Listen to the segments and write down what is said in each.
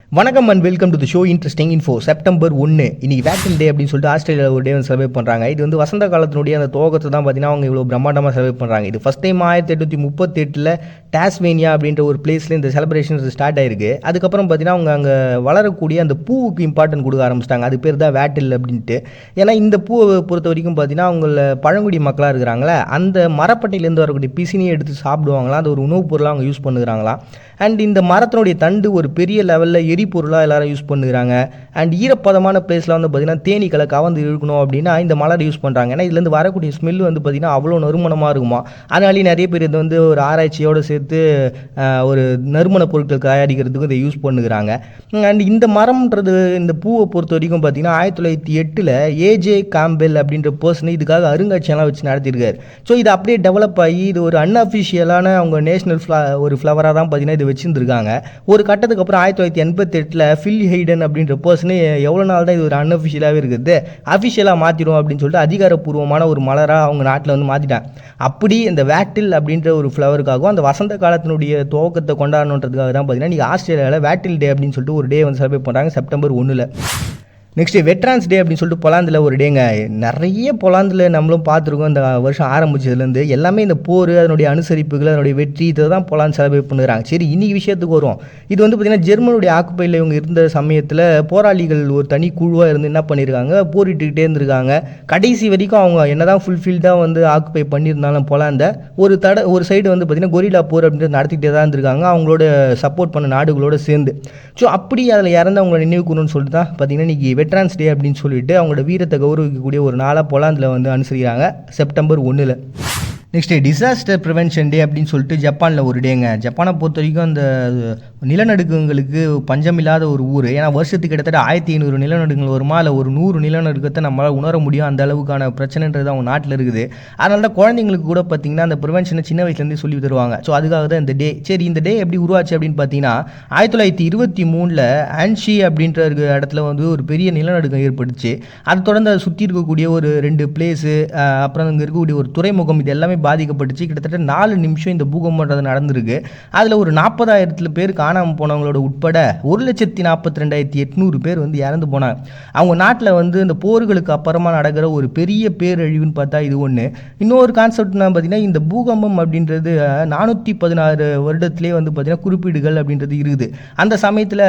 வணக்கம் and welcome to the show interesting info. September 1 இன்னைக்கு vaccine டே அப்படின்னு சொல்லிட்டு ஆஸ்திரேலியாவில் ஒரு டே வந்து செலிப்ரேட் பண்ணுறாங்க. இது வந்து வசந்த காலத்தினுடைய அந்த துவக்கத்தை தான் பார்த்தீங்கன்னா அவங்க இவ்வளோ பிரம்மாண்டமாக செலிப்ரேட் பண்ணுறாங்க. இது ஃபஸ்ட் டைம் 1838 டாஸ்மேனியா அப்படின்ற ஒரு பிளேஸில் இந்த செலிப்ரேஷன் ஸ்டார்ட் ஆயிருக்கு. அதுக்கப்புறம் பார்த்தீங்கன்னா அவங்க அங்கே வளரக்கூடிய அந்த பூவுக்கு இம்பார்ட்டன்ட் கொடுக்க ஆரம்பிச்சிட்டாங்க. அது பேர் தான் வேட்டில் அப்படின்ட்டு. ஏன்னா இந்த பூவை பொறுத்த வரைக்கும் பார்த்தீங்கன்னா அவங்கள பழங்குடி மக்களாக இருக்கிறாங்களே அந்த மரப்பட்டையிலேருந்து வரக்கூடிய பிசினியை எடுத்து சாப்பிடுவாங்களாம். அது ஒரு உணவுப் பொருளாக அவங்க யூஸ் பண்ணுறாங்களாம். அண்ட் இந்த மரத்தினுடைய தண்டு ஒரு பெரிய லெவலில் எரிபொருளாக எல்லாரும் யூஸ் பண்ணுறாங்க. அண்ட் ஈரப்பதமான பிளேஸில் வந்து பார்த்திங்கன்னா தேனீக்களை கவர்ந்து இழுக்கணும் அப்படின்னா இந்த மலரை யூஸ் பண்ணுறாங்க. ஏன்னா இதுலேருந்து வரக்கூடிய ஸ்மெல் வந்து பார்த்திங்கன்னா அவ்வளோ நறுமணமாக இருக்குமா. அதனாலேயே நிறைய பேர் இது வந்து ஒரு ஆராய்ச்சியோடு சேர்த்து ஒரு நறுமண பொருட்கள் தயாரிக்கிறதுக்கு இதை யூஸ் பண்ணுறாங்க. அண்ட் இந்த மரம்ன்றது இந்த பூவை பொறுத்த வரைக்கும் பார்த்திங்கன்னா 1908 ஏஜே காம்பெல் அப்படின்ற பர்சன் இதுக்காக அருங்காட்சியெல்லாம் வச்சு நடத்தியிருக்காரு. ஸோ இது அப்படியே டெவலப் ஆகி இது ஒரு அன்அஃபிஷியலான அவங்க நேஷனல் ஒரு ஃப்ளவராக தான் பார்த்திங்கன்னா இது வச்சுருந்துருக்காங்க. ஒரு கட்டத்துக்கு அப்புறம் 1988 ஃபில் ஹெய்டன் அப்படின்ற பர்சனே எவ்வளோ நாள் தான் இது ஒரு அன்அஃபிஷியலாகவே இருக்குது, அஃபிஷியலாக மாற்றிடும் அப்படின்னு சொல்லிட்டு அதிகாரப்பூர்வமான ஒரு மலராக அவங்க நாட்டில் வந்து மாற்றிட்டாங்க. அப்படி இந்த வேட்டில் அப்படின்ற ஒரு ஃப்ளவருக்காகவும் அந்த வசந்த காலத்தினுடைய துவக்கத்தை கொண்டாடணுன்றதுக்காக தான் பார்த்தீங்கன்னா நீங்கள் ஆஸ்திரேலியாவில் வேட்டில் டே அப்படின்னு சொல்லிட்டு ஒரு டே வந்து செலிப்ரேட் பண்ணுறாங்க செப்டம்பர் 1. நெக்ஸ்ட்டு வெட்ரான்ஸ் டே அப்படின்னு சொல்லிட்டு பொலாந்தில் ஒரு டேங்க. நிறைய பொலாந்தில் நம்மளும் பார்த்துருக்கோம். இந்த வருஷம் ஆரம்பிச்சதுலேருந்து எல்லாமே இந்த போர், அதனுடைய அனுசரிப்புகள், அதனுடைய வெற்றி, இதை தான் பொலாந்து செலிப்ரேட் பண்ணுறாங்க. சரி, இன்றைக்கி விஷயத்துக்கு வரும். இது வந்து பார்த்திங்கன்னா ஜெர்மனுடைய ஆக்குப்பையில் இவங்க இருந்த சமயத்தில் போராளிகள் ஒரு தனி குழுவாக இருந்து என்ன பண்ணியிருக்காங்க, போரிட்டுக்கிட்டே இருந்திருக்காங்க. கடைசி வரைக்கும் அவங்க என்ன தான் ஃபுல்ஃபில்டாக வந்து ஆக்குப்பை பண்ணியிருந்தாலும் பொலாந்த ஒரு சைடு வந்து பார்த்திங்கன்னா கொரில்லா போர் அப்படின்றது நடத்திக்கிட்டே தான் இருந்திருக்காங்க அவங்களோட சப்போர்ட் பண்ண நாடுகளோடு சேர்ந்து. ஸோ அப்படி அதில் இறந்து அவங்கள நினைவு கூறணும்னு சொல்லிட்டு தான் பார்த்திங்கன்னா இன்றைக்கி வெட்ரான்ஸ் டே அப்படின்னு சொல்லிட்டு அவங்களோட வீரத்தை கௌரவிக்கக்கூடிய ஒரு நாளாக பொலாந்தில் வந்து அனுசரிக்கிறாங்க September 1. Next disaster prevention day அப்படின்னு சொல்லிட்டு ஜப்பானில் ஒரு டேங்க. ஜப்பானை பொறுத்த வரைக்கும் அந்த நிலநடுக்கங்களுக்கு பஞ்சமில்லாத ஒரு ஊர். ஏன்னா வருஷத்துக்கு கிட்டத்தட்ட 1500 நிலநடுக்கங்கள் வருமா, இல்லை ஒரு 100 நிலநடுக்கத்தை நம்மளால் உணர முடியும். அந்த அளவுக்கான பிரச்சனைன்றது அவங்க நாட்டில் இருக்குது. அதனால தான் குழந்தைங்களுக்கு கூட பார்த்திங்கன்னா அந்த ப்ரிவென்ஷனை சின்ன வயசுலேருந்து சொல்லி தருவாங்க. ஸோ அதுக்காக தான் இந்த டே. சரி, இந்த டே எப்படி உருவாச்சு அப்படின்னு பார்த்தீங்கன்னா 1923 ஆன்ஷி அப்படின்ற இடத்துல வந்து ஒரு பெரிய நிலநடுக்கம் ஏற்பட்டுச்சு. அதை தொடர்ந்து அதை சுற்றி இருக்கக்கூடிய ஒரு 2 பிளேஸு, அப்புறம் அங்கே இருக்கக்கூடிய ஒரு துறைமுகம், இது எல்லாமே பாதிக்கப்பட்டுச்சு. கிட்டத்தட்ட 4 நிமிஷம் இந்த பூகம்பம்ன்றது நடந்திருக்கு. அதில் ஒரு 40,000 பேர் காணாமல் போனவங்களோட உட்பட 1,42,800 பேர் வந்து இறந்து போனாங்க. அவங்க நாட்டில் வந்து இந்த போர்களுக்கு அப்புறமா நடக்கிற ஒரு பெரிய பேரழிவுன்னு பார்த்தா இது ஒன்று. இன்னொரு கான்செப்ட்னா பார்த்தீங்கன்னா இந்த பூகம்பம் அப்படின்றது 416 வருடத்திலே வந்து பார்த்தீங்கன்னா குறிப்பீடுகள் அப்படின்றது இருக்குது. அந்த சமயத்தில்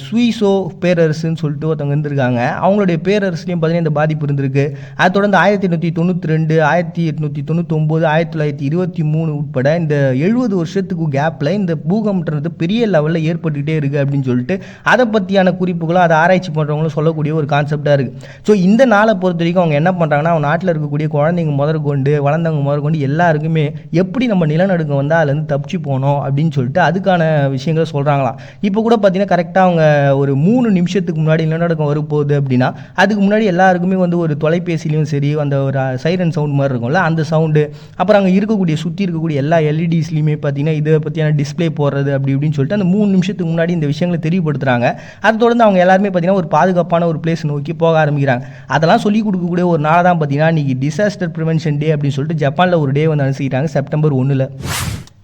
சுயிசோ பேரரசுன்னு சொல்லிட்டு ஒருத்தவங்க இருந்திருக்காங்க. அவங்களுடைய பேரரசுலையும் பார்த்தீங்கன்னா இந்த பாதிப்பு இருந்திருக்கு. அதை தொடர்ந்து 1892, 1899, 1923 உட்பட இந்த 70 வருஷத்துக்கு கேப்பில் இந்த பூகம்பம்ன்றது பெரிய லெவலில் ஏற்பட்டுக்கிட்டே இருக்குது அப்படின்னு சொல்லிட்டு அதை பற்றியான குறிப்புகளும் அதை ஆராய்ச்சி பண்ணுறவங்களும் சொல்லக்கூடிய ஒரு கான்செப்டாக இருக்குது. ஸோ இந்த நாளை பொறுத்த வரைக்கும் அவங்க என்ன பண்ணுறாங்கன்னா அவங்க நாட்டில் இருக்கக்கூடிய குழந்தைங்க முதற்கொண்டு வளர்ந்தவங்க முதற்கொண்டு எல்லாருக்குமே எப்படி நம்ம நிலநடுக்கம் வந்தால் அதுலேருந்து தப்பிச்சு போனோம் அப்படின்னு சொல்லிட்டு அதுக்கான விஷயங்களை சொல்கிறாங்களாம். இப்போ கூட பார்த்தீங்கன்னா கரெக்டாக அவங்க ஒரு 3 நிமிஷத்துக்கு முன்னாடி நிலநடுக்கம் வரப்போகுது அப்படின்னா அதுக்கு முன்னாடி எல்லாருக்குமே வந்து ஒரு தொலைபேசிலையும் சரி அந்த ஒரு சைரன் சவுண்ட் மாதிரி இருக்கும்ல, அந்த சவுண்டு, அப்புறம் அங்கே இருக்கக்கூடிய சுற்றி இருக்கக்கூடிய எல்லா எல்இடிஸ்லையுமே பார்த்தீங்கன்னா இதை பற்றியான டிஸ்பிளே போடுறது அப்படி இப்படின்னு சொல்லிட்டு அந்த 3 நிமிஷத்துக்கு முன்னாடி இந்த விஷயங்களை தெரியப்படுத்துகிறாங்க. அதை தொடர்ந்து அவங்க எல்லாருமே பார்த்தீங்கன்னா ஒரு பாதுகாப்பான ஒரு பிளேஸ் நோக்கி போக ஆரம்பிக்கிறாங்க. அதெல்லாம் சொல்லிக் கொடுக்கக்கூடிய ஒரு நாள் தான் பார்த்தீங்கன்னா இன்றைக்கி டிசாஸ்டர் ப்ரிவென்ஷன் டே அப்படின்னு சொல்லிட்டு ஜப்பானில் ஒரு டே வந்து அனுசரிக்கிறாங்க செப்டம்பர் 1.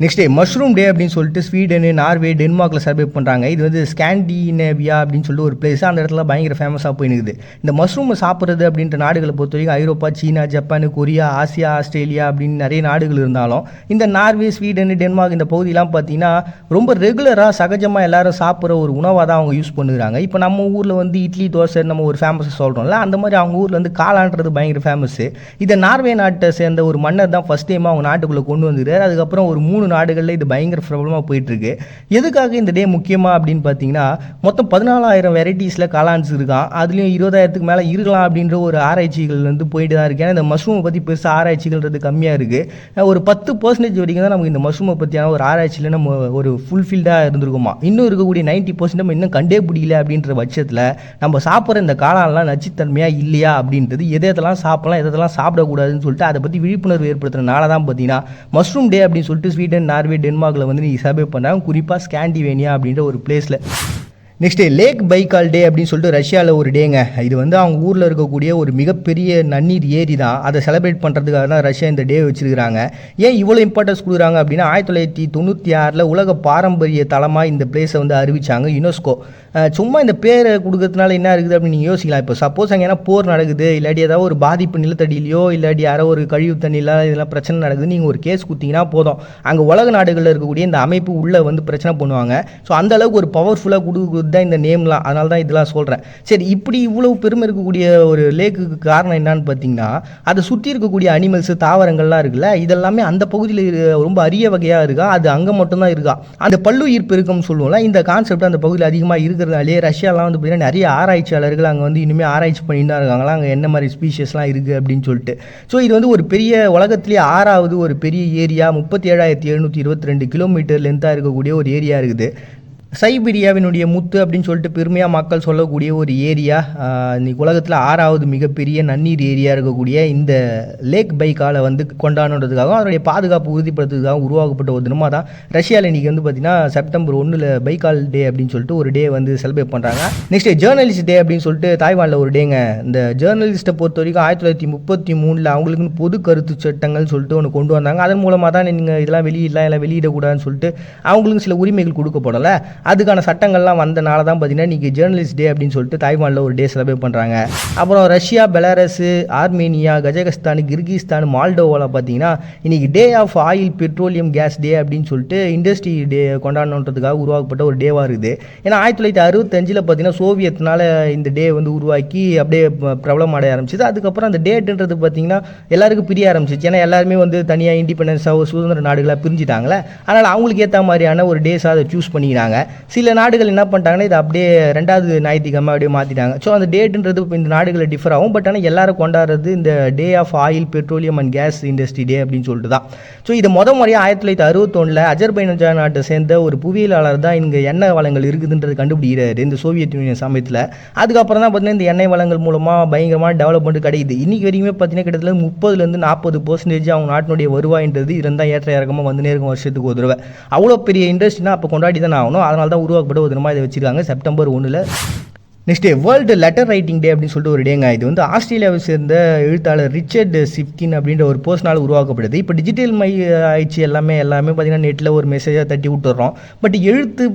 நெக்ஸ்ட் டே மஷ்ரூம் டே அப்படின்னு சொல்லிட்டு ஸ்வீடனு, நார்வே, டென்மார்க்கில் செலிப்ரேட் பண்ணுறாங்க. இது வந்து ஸ்காண்டினேவியா அப்படின்னு சொல்லிட்டு ஒரு பிளேஸ். அந்த இடத்துல பயங்கர ஃபேமஸாக போயினுக்குது. இந்த மஷ்ரூமை சாப்பிட்றது அப்படின்ற நாடுகளை பொறுத்த வரைக்கும் ஐரோப்பா, சீனா, ஜப்பான், கொரியா, ஆசியா, ஆஸ்திரேலியா அப்படின்னு நிறைய நாடுகள் இருந்தாலும் இந்த நார்வே, ஸ்வீடனு, டென்மார்க் இந்த பகுதியெலாம் பார்த்தீங்கன்னா ரொம்ப ரெகுலராக சகஜமாக எல்லாரும் சாப்பிட்ற ஒரு உணவாக தான் அவங்க யூஸ் பண்ணுறாங்க. இப்போ நம்ம ஊரில் வந்து இட்லி, தோசை நம்ம ஒரு ஃபேமஸாக சொல்கிறோம்ல, அந்த மாதிரி அவங்க ஊரில் வந்து காளான்றது பயங்கர ஃபேமஸ்ஸு. இதை நார்வே நாட்டை சேர்ந்த ஒரு மன்னர் தான் ஃபஸ்ட் டைமாக அவங்க நாட்டுக்குள்ளே கொண்டு வந்துருக்காரு. அதுக்கப்புறம் ஒரு 3 நாடுகளில் இது பயங்கர பிரபலமாக போயிட்டுருக்கு. எதுக்காக இந்த டே முக்கியமாக அப்படின்னு பார்த்தீங்கன்னா மொத்தம் 14,000 வெரைட்டிஸில் காளான்ஸ் இருக்கான். அதுலேயும் 20,000க்கு மேலே இருக்கலாம் அப்படின்ற ஒரு ஆராய்ச்சிகள் வந்து போயிட்டு தான் இருக்கு. ஏன்னா இந்த மஷ்ரூமை பற்றி பெருசாக ஆராய்ச்சிகள்ன்றது கம்மியாக இருக்குது. ஒரு 10% வரைக்கும் தான் நமக்கு இந்த மஷ்ரூமை பற்றியான ஒரு ஆராய்ச்சியில் நம்ம ஒரு ஃபுல்ஃபில்டாக இருந்திருக்குமா. இன்னும் இருக்கக்கூடிய 90% நம்ம இன்னும் கண்டே பிடிக்கல அப்படின்ற பட்சத்தில் நம்ம சாப்பிட்ற இந்த காளான்லாம் நச்சுத்தன்மையாக இல்லையா அப்படின்றது எதெல்லாம் சாப்பிடலாம் எதெல்லாம் சாப்பிடக்கூடாதுன்னு சொல்லிட்டு அதை பற்றி விழிப்புணர்வு ஏற்படுத்துறதுனால தான் பார்த்தீங்கன்னா மஷ்ரூம் டே அப்படின்னு சொல்லிட்டு ஸ்வீடன், நார்வே, டென்மார்க்கில் வந்து நீங்கள் செலிப்ரேட் பண்ணாங்க. குறிப்பாக ஸ்காண்டிவேனியா அப்படின்ற ஒரு பிளேஸில். நெக்ஸ்ட்டு லேக் பைக்கால் டே அப்படின்னு சொல்லிட்டு ரஷ்யாவில் ஒரு டேங்க. இது வந்து அவங்க ஊரில் இருக்கக்கூடிய ஒரு மிகப்பெரிய நன்னீர் ஏரி தான். அதை செலிப்ரேட் பண்ணுறதுக்காக தான் ரஷ்யா இந்த டே வச்சுருக்காங்க. ஏன் இவ்வளோ இம்பார்ட்டன்ஸ் கொடுக்குறாங்க அப்படின்னா 1996 உலக பாரம்பரிய தலமாக இந்த பிளேஸை வந்து அறிவித்தாங்க யுனெஸ்கோ. சும்மா இந்த பேரை கொடுக்கறதுனால என்ன இருக்குது அப்படின்னு நீங்கள் யோசிக்கலாம். இப்போ சப்போஸ் அங்கே ஏன்னா போர் நடக்குது, இல்லாட்டி ஏதாவது ஒரு பாதிப்பு நிலத்தடியிலையோ இல்லாட்டி யாரோ ஒரு கழிவு தண்ணியில் இதெல்லாம் பிரச்சனை நடக்குது, நீங்கள் ஒரு கேஸ் கொடுத்தீங்கன்னா போதும், அங்கே உலக நாடுகளில் இருக்கக்கூடிய இந்த அமைப்பு உள்ளே வந்து பிரச்சனை பண்ணுவாங்க. ஸோ அந்த அளவுக்கு ஒரு பவர்ஃபுல்லாக கொடுக்குறது தான் இந்த நேம்லாம். அதனால தான் இதெல்லாம் சொல்கிறேன். சரி, இப்படி இவ்வளவு பெருமை இருக்கக்கூடிய ஒரு லேக்குக்கு காரணம் என்னன்னு பார்த்தீங்கன்னா, அதை சுற்றி இருக்கக்கூடிய அனிமல்ஸு தாவரங்கள்லாம் இருக்குல்ல, இதெல்லாமே அந்த பகுதியில் ரொம்ப அரிய வகையாக இருக்கா, அது அங்கே மட்டும்தான் இருக்கா. அந்த பல்லுயிர் பெருக்கம்னு சொல்லுவோம்ல, இந்த கான்செப்ட் அந்த பகுதியில் அதிகமாக இருக்கிறதாலே ரஷ்யாலாம் வந்து பார்த்தீங்கன்னா நிறைய ஆராய்ச்சியாளர்கள் அங்கே வந்து இனிமேல் ஆராய்ச்சி பண்ணிட்டு தான் இருக்காங்களா, அங்கே என்ன மாதிரி ஸ்பீஷஸ்லாம் இருக்குது அப்படின்னு சொல்லிட்டு. ஸோ இது வந்து ஒரு பெரிய உலகத்திலேயே 6வது ஒரு பெரிய ஏரியா, 37,722 கிலோமீட்டர் லென்த்தாக இருக்கக்கூடிய ஒரு ஏரியா இருக்குது. சைபீரியாவினுடைய முத்து அப்படின்னு சொல்லிட்டு பெருமையாக மக்கள் சொல்லக்கூடிய ஒரு ஏரியா. இன்னைக்கு உலகத்தில் 6வது மிகப்பெரிய நன்னீர் ஏரியா இருக்கக்கூடிய இந்த லேக் பைக்காலை வந்து கொண்டாடுறதுக்காகவும் அதனுடைய பாதுகாப்பு உறுதிப்படுத்துறதுக்காக உருவாக்கப்பட்ட ஒரு தினமாக தான் ரஷ்யாவில் இன்றைக்கி வந்து பார்த்திங்கன்னா செப்டம்பர் 1 பைக்கால் டே அப்படின்னு சொல்லிட்டு ஒரு டே வந்து செலிப்ரேட் பண்ணுறாங்க. நெக்ஸ்ட் ஜேர்னலிஸ்ட் டே அப்படின்னு சொல்லிட்டு தாய்வானில் ஒரு டேங்க. இந்த ஜேர்னலிஸ்ட்டை பொறுத்த வரைக்கும் 1933 அவங்களுக்குன்னு பொது கருத்து சட்டங்கள் சொல்லிட்டு ஒன்று கொண்டு வந்தாங்க. அதன் மூலமாக தான் நீங்கள் இதெல்லாம் வெளியிடலாம், இல்லை வெளியிடக்கூடாதுன்னு சொல்லிட்டு அவங்களுக்கு சில உரிமைகள் கொடுக்கப்படலை. அதுக்கான சட்டங்கள்லாம் வந்தனால தான் பார்த்தீங்கன்னா இன்றைக்கி ஜேர்னலிஸ்ட் டே அப்படின்னு சொல்லிட்டு தாய்வானில் ஒரு டே செலிப்ரேட் பண்ணுறாங்க. அப்புறம் Russia, Belarus, Armenia, Kazakhstan, Kyrgyzstan, மால்டோவாவில் பார்த்தீங்கன்னா இன்றைக்கி day of oil petroleum gas day அப்படின்னு சொல்லிட்டு இண்டஸ்ட்ரி டே கொண்டாடணுன்றதுக்காக உருவாக்கப்பட்ட ஒரு டேவாக இருக்குது. ஏன்னா 1965 பார்த்தீங்கன்னா சோவியத்னால இந்த டே வந்து உருவாக்கி அப்படியே பிரபலம் அடைய ஆரம்பிச்சிது. அதுக்கப்புறம் அந்த டேட்டுன்றது பார்த்தீங்கன்னா எல்லாருக்கும் பிரிய ஆரம்பிச்சிச்சு. ஏன்னா எல்லாருமே வந்து தனியாக இண்டிபெண்டன்ஸாக சுதந்திர நாடுகளாக பிரிஞ்சுட்டாங்களே, அதனால் அவங்களுக்கு ஏற்ற மாதிரியான ஒரு டேஸாக அதை சூஸ் பண்ணிக்கிறாங்க. சில நாடுகள் என்ன பண்ணிட்டாங்கன்னா இதை அப்படியே 2வது ஞாயிற்றுக்கிழமை அப்படியே மாற்றிட்டாங்க. ஸோ அந்த டேட்டுன்றது இப்போ இந்த நாடுகளில் டிஃபர் ஆகும். பட் ஆனால் எல்லாரும் கொண்டாடுறது இந்த day of oil petroleum and gas industry day அப்படின்னு சொல்லிட்டு தான். ஸோ இது முறையாக 1961 அஜர்பைஜான் நாட்டை சேர்ந்த ஒரு புவியியலாளர் தான் இங்கே எண்ணெய் வளங்கள் இருக்குதுன்றது கண்டுபிடிக்கிறாரு இந்த சோவியத் யூனியன் சமயத்தில். அதுக்கப்புறம் தான் பார்த்தீங்கன்னா இந்த எண்ணெய் வளங்கள் மூலமாக பயங்கரமான டெவலப்மெண்ட் கிடைக்குது. இன்றைக்கி வரைக்குமே பார்த்தீங்கன்னா கிட்டத்தட்ட 30-40% அவங்க நாட்டினுடைய வருவாயின்றது இருந்தால் ஏற்ற இறக்கமாக வந்து நேர்க்கும் வருஷத்துக்கு ஒரு தடவை. அவ்வளோ பெரிய இண்டஸ்ட்ரினா அப்போ கொண்டாடி தான் ஆகணும். அதனால தான் உருவாக்கப்பட்ட ஒரு தினமாக இதை வச்சுருக்காங்க September 1. Next world letter writing day அப்படின்னு சொல்லிட்டு ஒரு டேங்க. இது வந்து ஆஸ்திரேலியாவை சேர்ந்த எழுத்தாளர் ரிச்சர்ட் சிப்கின் அப்படின்ற ஒரு பர்சனால் உருவாக்கப்படுது. இப்போ டிஜிட்டல் ஆயிடுச்சு எல்லாமே பார்த்தீங்கன்னா நெட்டில் ஒரு மெசேஜாக தட்டி விட்டுறோம். பட் எழுத்து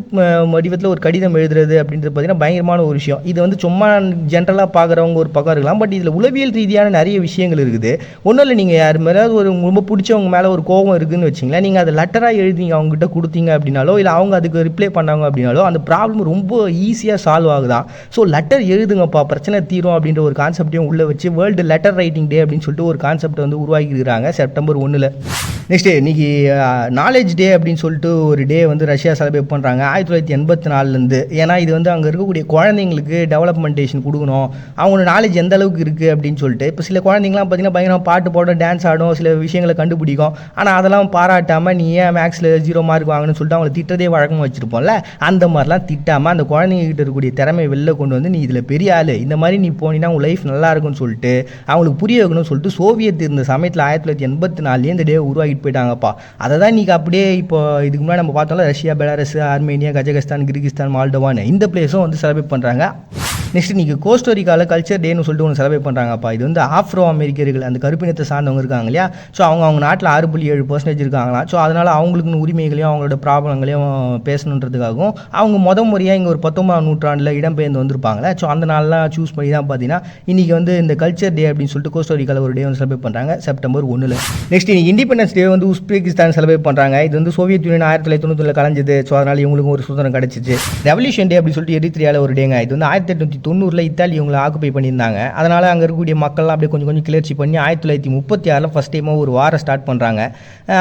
வடிவத்தில் ஒரு கடிதம் எழுதுறது அப்படின்றது பார்த்தீங்கன்னா பயங்கரமான ஒரு விஷயம். இது வந்து சும்மா ஜென்ரலாக பார்க்குறவங்க ஒரு பக்கம் இருக்கலாம். பட் இதில் உளவியல் ரீதியான நிறைய விஷயங்கள் இருக்குது. ஒன்றும் இல்லை, நீங்கள் யார் மேலாவது ஒரு ரொம்ப பிடிச்சவங்க மேலே ஒரு கோபம் இருக்குதுன்னு வச்சிங்களேன், நீங்கள் அதை லெட்டராக எழுதிங்க அவங்ககிட்ட கொடுத்தீங்க அப்படின்னாலோ, இல்லை அவங்க அதுக்கு ரிப்ளை பண்ணாங்க அப்படின்னாலோ அந்த ப்ராப்ளம் ரொம்ப ஈஸியாக சால்வ் ஆகுதான். ஸோ லெட்டர் எழுதுங்கப்பா, பிரச்சனை தீரும் அப்படின்ற ஒரு கான்செப்டையும் உள்ளே வச்சு வேர்ல்டு லெட்டர் ரைட்டிங் டே அப்படின்னு சொல்லிட்டு ஒரு கான்செப்ட் வந்து உருவாக்கியிருக்காங்க செப்டம்பர் 1. நெக்ஸ்ட்டு இன்றைக்கி நாலேஜ் டே அப்படின்னு சொல்லிட்டு ஒரு டே வந்து ரஷ்யா செலிப்ரேட் பண்ணுறாங்க 1984. ஏன்னா இது வந்து அங்கே இருக்கக்கூடிய குழந்தைங்களுக்கு டெவலப்மெண்டேஷன் கொடுக்கணும், அவங்களோட நாலேஜ் எந்த அளவுக்கு இருக்குது அப்படின்னு சொல்லிட்டு. இப்போ சில குழந்தைங்களாம் பார்த்தீங்கன்னா பயங்கரமாக பாட்டு போட, டான்ஸ் ஆடும், சில விஷயங்களை கண்டுபிடிக்கும். ஆனால் அதெல்லாம் பாராட்டாமல் நீ ஏன் மேக்ஸில் 0 மார்க் வாங்கணும்னு சொல்லிட்டு அவங்களை திட்டதே வழக்கமாக வச்சுருப்போம்ல, அந்த மாதிரிலாம் திட்டாமல் அந்த குழந்தைங்ககிட்ட இருக்கக்கூடிய திறமையை வெளில கொண்டு வந்து நீ இதில் பெரிய ஆள், இந்த மாதிரி நீ போனீங்கன்னா உங்கள் லைஃப் நல்லா இருக்கும்னு சொல்லிட்டு அவங்களுக்கு புரிய வைக்கணும்னு சொல்லிட்டு சோவியத் இருந்த சமயத்தில் 1984 இந்த டே உருவாக்கிட்டு போயிட்டாங்கப்பா. அதை தான் இன்றைக்கி அப்படியே இப்போ இதுக்கு முன்னாடி நம்ம பார்த்தோம்ல Russia, Belarus, Armenia, Kazakhstan, Kyrgyzstan, மால்டோவான்னு இந்த பிளேஸும் வந்து செலிப்ரேட் பண்ணுறாங்க. நெக்ஸ்ட் இன்றைக்கி கோஸ்டோரிக்காவில் கல்ச்சர் டேன்னு சொல்லிட்டு ஒன்று செலிப்ரேட் பண்ணுறாங்கப்பா. இது வந்து ஆஃப்ரோ அமெரிக்கர்கள், அந்த கருப்பினத்தை சார்ந்தவங்க இருக்காங்க இல்லையா, ஸோ அவங்க நாட்டில் 6.7% இருக்காங்களாம். ஸோ அதனால் அவங்களுக்கு உரிமைகளையும் அவங்களோட ப்ராப்ளங்களையும் பேசணுன்றதுக்காகவும் அவங்க முறையாக இங்கே ஒரு 19ஆம் நூற்றாண்டில் இடம்பெயர்ந்து வந்திருப்பாங்களே. ஸோ அந்த நாளெலாம் சூஸ் பண்ணி தான் பார்த்தீங்கன்னா இன்றைக்கி வந்து இந்த கல்ச்சர் டே அப்படின்னு சொல்லிட்டு கோஸ்டோரிக்காவில் ஒரு டே வந்து செலிப்ரேட் பண்ணுறாங்க செப்டம்பர் 1. நெக்ஸ்ட் இன்றைக்கி இண்டிபெண்டன்ஸ் டே வந்து உஸ்பெகிஸ்தான் செலிப்ரேட் பண்ணுறாங்க. இது வந்து சோவியத் யூனியன் 1990 கலைஞ்சது. ஸோ அதனால் இவங்களுக்கும் ஒரு சுதந்திரம் கிடச்சிச்சு. ரெவல்யூஷன் டே அப்படின்னு சொல்லிட்டு எரித்ரியாவில் ஒரு டேங்க. இது வந்து 1890 இத்தாலி இவங்களை ஆக்குப்பை பண்ணியிருந்தாங்க. அதனால் அங்கே இருக்கக்கூடிய மக்கள்லாம் அப்படியே கொஞ்சம் கிளர்ச்சி பண்ணி 1936 ஃபஸ்ட் டைமாக ஒரு வாரம் ஸ்டார்ட் பண்ணுறாங்க.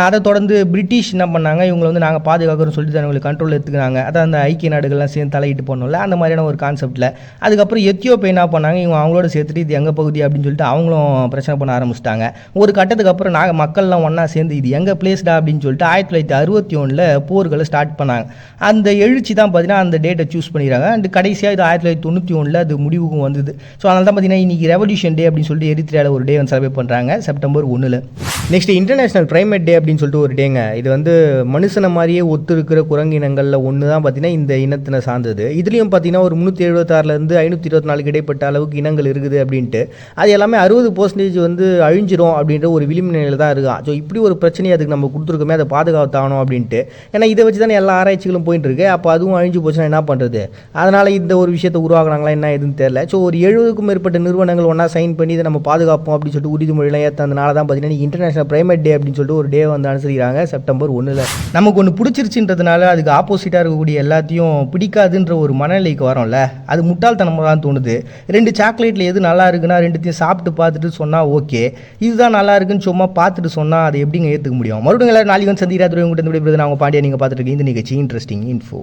அதை தொடர்ந்து பிரிட்டிஷ் என்ன பண்ணாங்க, இவங்களை வந்து நாங்கள் பாதுகாக்கிறோம்னு சொல்லிட்டு அவங்களுக்கு கண்ட்ரோல் எடுத்துக்கிறாங்க. அதான் அந்த ஐக்கிய நாடுகள்லாம் சேர்ந்து தலையிட்டு போனோம்ல, அந்த மாதிரியான ஒரு கான்செப்ட்டில். அதுக்கப்புறம் எத்தியோப்பியா என்ன பண்ணாங்க, இவங்க அவங்களோட சேர்த்துட்டு இது எங்கள் பகுதி அப்படின்னு சொல்லிட்டு அவங்களும் பிரச்சனை பண்ண ஆரம்பிச்சிட்டாங்க. ஒரு கட்டத்துக்கு அப்புறம் நாங்கள் மக்கள்லாம் ஒன்றா சேர்ந்து இது எங்கள் பிளேஸ்டா அப்படின்னு சொல்லிட்டு 1961 போர்களை ஸ்டார்ட் பண்ணாங்க. அந்த எழுச்சி தான் பார்த்தீங்கன்னா அந்த டேட்டை சூஸ் பண்ணிடுறாங்க. அண்ட் கடைசியாக இது 1991 உள்ள அது முடிவுக்கும் வந்தது. ஸோ அதனால தான் பார்த்தீங்கன்னா இன்றைக்கி ரெவல்யூஷன் டே அப்படின்னு சொல்லிட்டு எரித்ரியாவில் ஒரு டே வந்து செலிப்ரேட் பண்ணுறாங்க செப்டம்பர் 1. நெக்ஸ்ட் இன்டர்நேஷனல் ப்ரைமேட் டே அப்படின்னு சொல்லிட்டு ஒரு டேங்க. இது வந்து மனுஷனை மாதிரியே ஒத்து இருக்கிற குரங்கினங்களில் ஒன்று தான் பார்த்தீங்கன்னா இந்த இனத்தினை சார்ந்தது. இதுலேயும் பார்த்தீங்கன்னா ஒரு 376லேருந்து 524 இடைப்பட்ட அளவுக்கு இனங்கள் இருக்குது அப்படின்ட்டு. அது எல்லாமே 60% வந்து அழிஞ்சிரும் அப்படின்ற ஒரு விளிம்பு நிலையில் தான் இருக்கான். ஸோ இப்படி ஒரு பிரச்சனையை அதுக்கு நம்ம கொடுத்துருக்கோமே, அதை பாதுகாத்தாகணும் அப்படின்ட்டு. ஏன்னா இதை வச்சு தானே எல்லா ஆராய்ச்சிகளும் போயிட்டு இருக்கு. அப்போ அதுவும் அழிஞ்சு போச்சுன்னா என்ன பண்ணுறது? அதனால் இந்த ஒரு விஷயத்தை உருவாக்குனாங்களா என்ன எதுன்னு தெரியல. ஸோ ஒரு 70க்கும் மேற்பட்ட நிறுவனங்கள் ஒன்றா சைன் பண்ணி இதை நம்ம பாதுகாப்போம் அப்படின்னு சொல்லிட்டு உறுதிமொழியெல்லாம் ஏற்றதுனால தான் பார்த்தீங்கன்னா இன்டர்நேஷனல் ப்ரைமேட் டே அப்படின்னு சொல்லிட்டு ஒரு டே வந்து அனுசரிக்கிறாங்க செப்டம்பர் 1. நமக்கு ஒன்று பிடிச்சிருச்சுன்றதுனால அதுக்கு ஆப்போசிட்டாக இருக்கக்கூடிய எல்லாத்தையும் பிடிக்காதுன்ற ஒரு மனநிலைக்கு வரோம்ல, அது முட்டாள்தனமாக தான் தோணுது. 2 சாக்லேட்டில் எது நல்லா இருக்குன்னா 2த்தையும் சாப்பிட்டு பார்த்துட்டு சொன்னால் ஓகே, இதுதான் நல்லா இருக்குன்னு சும்மா பார்த்துட்டு சொன்னால் அதை எப்படிங்க ஏற்றுக்க முடியும்? மறுபடியும் எல்லாரும் நாளைக்கு வந்து சந்திக்கிறா. உங்கள்கிட்ட விடைபெறுது நான் உங்கள் பாண்டியா. நீங்கள் பார்த்துட்டு இருக்கீங்க இந்த நிகழ்ச்சி இன்ட்ரெஸ்டிங் இன்ஃபோ.